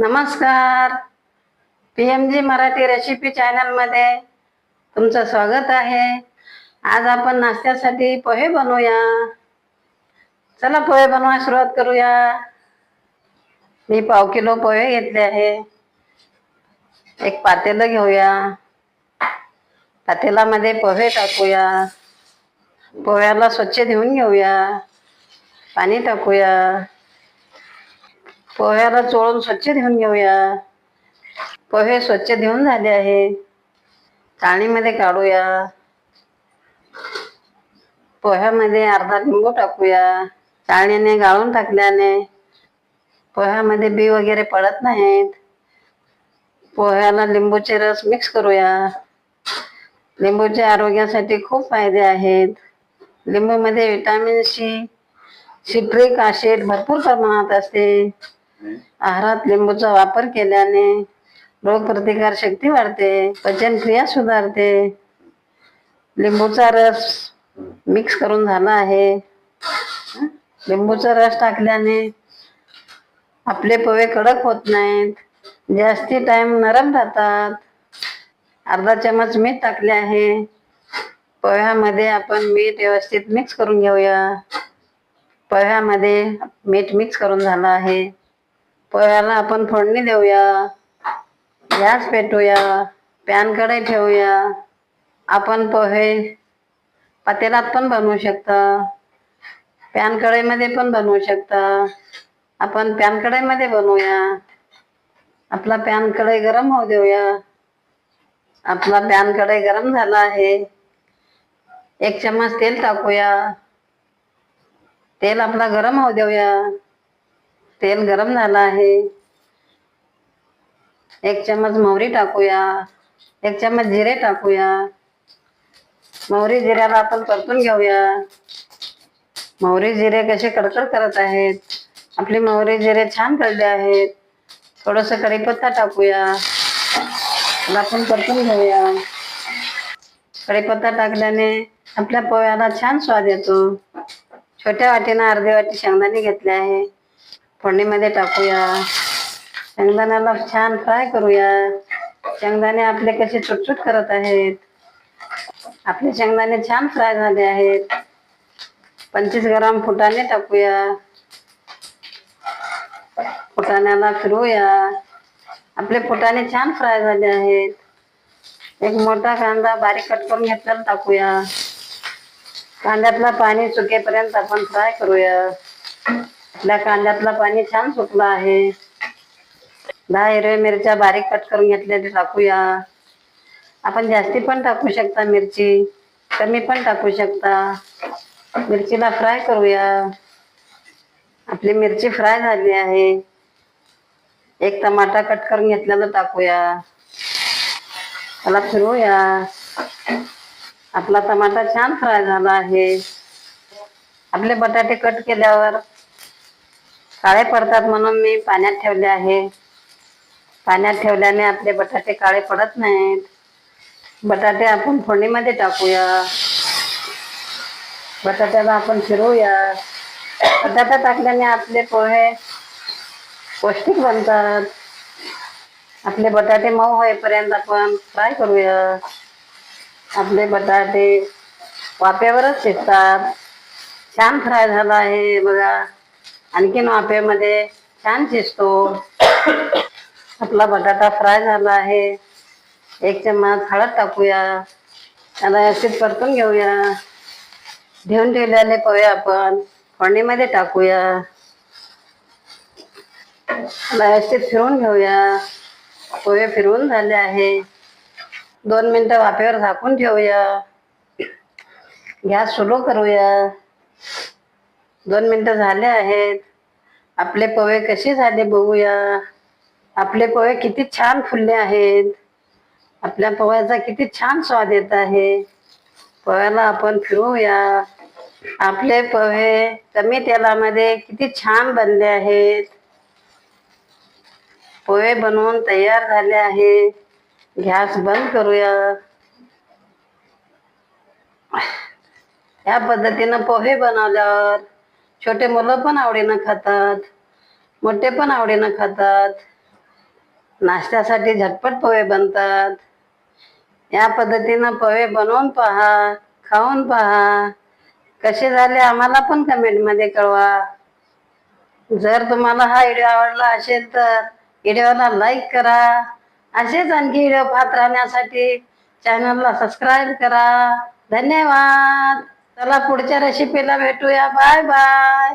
नमस्कार. PMG Marathi recipe channel मध्ये तुमचं स्वागत आहे. आज आपण नाश्त्यासाठी पोहे बनवूया. चला पोहे बनवायला सुरुवात करूया. मी 1/2 किलो पोहे घेतले आहे. एक पातेलं घेऊया. पातेल्यामध्ये पोहे टाकूया. पोह्याला स्वच्छ धुवून घेऊया. पाणी टाकूया. पोह्याला चोळून स्वच्छ धुवून घेऊया. पोहे स्वच्छ धुवून झाले आहे. चाळणीमध्ये काढूया. पोह्यामध्ये अर्धा लिंबू टाकूया. चाळणीने गाळून टाकल्याने पोह्यामध्ये बी वगैरे पडत नाहीत. पोह्याला लिंबूचे रस मिक्स करूया. लिंबूचे आरोग्यासाठी खूप फायदे आहेत. लिंबूमध्ये विटॅमिन सी, सिट्रिक ॲसिड भरपूर प्रमाणात असते. आहारात लिंबूचा वापर केल्याने रोगप्रतिकार शक्ती वाढते, पचनक्रिया सुधारते. लिंबूचा रस मिक्स करून झाला आहे. लिंबूचा रस टाकल्याने आपले पोहे कडक होत नाहीत, जास्ती टाइम नरम राहतात. अर्धा चमच मीठ टाकले आहे. पोह्यामध्ये आपण मीठ व्यवस्थित मिक्स करून घेऊया. पोह्यामध्ये मीठ मिक्स करून झालं आहे. पोह्याला आपण फोडणी देऊया. गॅस पेटवूया. पॅन कढई ठेवूया. आपण पोहे पातेल्यात पण बनवू शकता, पॅन कढईमध्ये पण बनवू शकता. आपण पॅन कढईमध्ये बनवूया. आपला पॅन कढई गरम होऊ देऊया. आपला पॅन कढई गरम झाला आहे. 1 चम्मच तेल टाकूया. तेल आपला गरम होऊ देऊया. तेल गरम झालं आहे. 1 चम्मच मोहरी टाकूया. 1 चम्मच जिरे टाकूया. मोहरी जिऱ्याला आपण परतून घेऊया. मोहरी जिरे कसे कडकड करत आहेत. आपले मोहरी जिरे छान कळले आहेत. थोडस कढीपत्ता टाकूया. त्याला आपण परतून घेऊया. कढीपत्ता टाकल्याने आपल्या पोह्याला छान स्वाद येतो. छोट्या वाटीनं अर्धी वाटी शेंगदाणे घेतले आहे. फोडणीमध्ये टाकूया. शेंगदाण्याला छान फ्राय करूया. शेंगदाणे आपले कसे चुटचुट करत आहेत. आपले शेंगदाणे छान फ्राय झाले आहेत. 25 ग्राम फुटाणे टाकूया. फुटाण्याला फिरवूया. आपले फुटाणे छान फ्राय झाले आहेत. एक मोठा कांदा बारीक कट करून घेतलेला टाकूया. कांद्यातला पाणी सुकेपर्यंत आपण फ्राय करूया. आपल्या कांद्यातला पाणी छान सुकलं आहे. 10 हिरव्या मिरच्या बारीक कट करून घेतलेले टाकूया. आपण जास्ती पण टाकू शकता मिरची, कमी पण टाकू शकता. मिरचीला फ्राय करूया. आपली मिरची फ्राय झाली आहे. एक टमाटा कट करून घेतलेला टाकूया. त्याला फिरवूया. आपला टमाटा छान फ्राय झाला आहे. आपले बटाटे कट केल्यावर काळे पडतात म्हणून मी पाण्यात ठेवले आहे. पाण्यात ठेवल्याने आपले बटाटे काळे पडत नाहीत. बटाटे आपण फोडणीमध्ये टाकूया. बटाट्याला आपण फिरवूया. बटाटा टाकल्याने आपले पोहे पौष्टिक बनतात. आपले बटाटे मऊ होईपर्यंत आपण फ्राय करूया. आपले बटाटे वाफेवरच शिजतात. छान फ्राय झाला आहे बघा. आणखीन वाफेमध्ये छान शिजतो. आपला बटाटा फ्राय झाला आहे. 1 चम्मच हळद टाकूया. त्याला व्यवस्थित परतून घेऊया. धुवून ठेवलेले पोहे आपण फोडणीमध्ये टाकूया. व्यवस्थित फिरवून घेऊया. पोहे फिरवून झाले आहे. 2 मिनिटं वाफेवर झाकून ठेवूया. गॅस स्लो करूया. 2 मिनिटं झाले आहेत. आपले पोहे कसे झाले बघूया. आपले पोहे किती छान फुलले आहेत. आपल्या पोह्याचा किती छान स्वाद येत आहे. पोह्याला आपण फिरवूया. आपले पोहे कमी तेलामध्ये किती छान बनले आहेत. पोहे बनवून तयार झाले आहे. गॅस बंद करूया. या पद्धतीनं पोहे बनवल्यावर छोटे मुलं पण आवडीनं खातात, मोठे पण आवडीनं खातात. नाश्त्यासाठी झटपट पोहे बनतात. या पद्धतीनं पोहे बनवून पहा, खाऊन पहा. कसे झाले आम्हाला पण कमेंटमध्ये कळवा. जर तुम्हाला हा व्हिडिओ आवडला असेल तर व्हिडिओला लाईक करा. असेच आणखी व्हिडिओ पाहत राहण्यासाठी चॅनलला सबस्क्राईब करा. धन्यवाद. चला पुढच्या रेसिपीला भेटूया. Bye bye.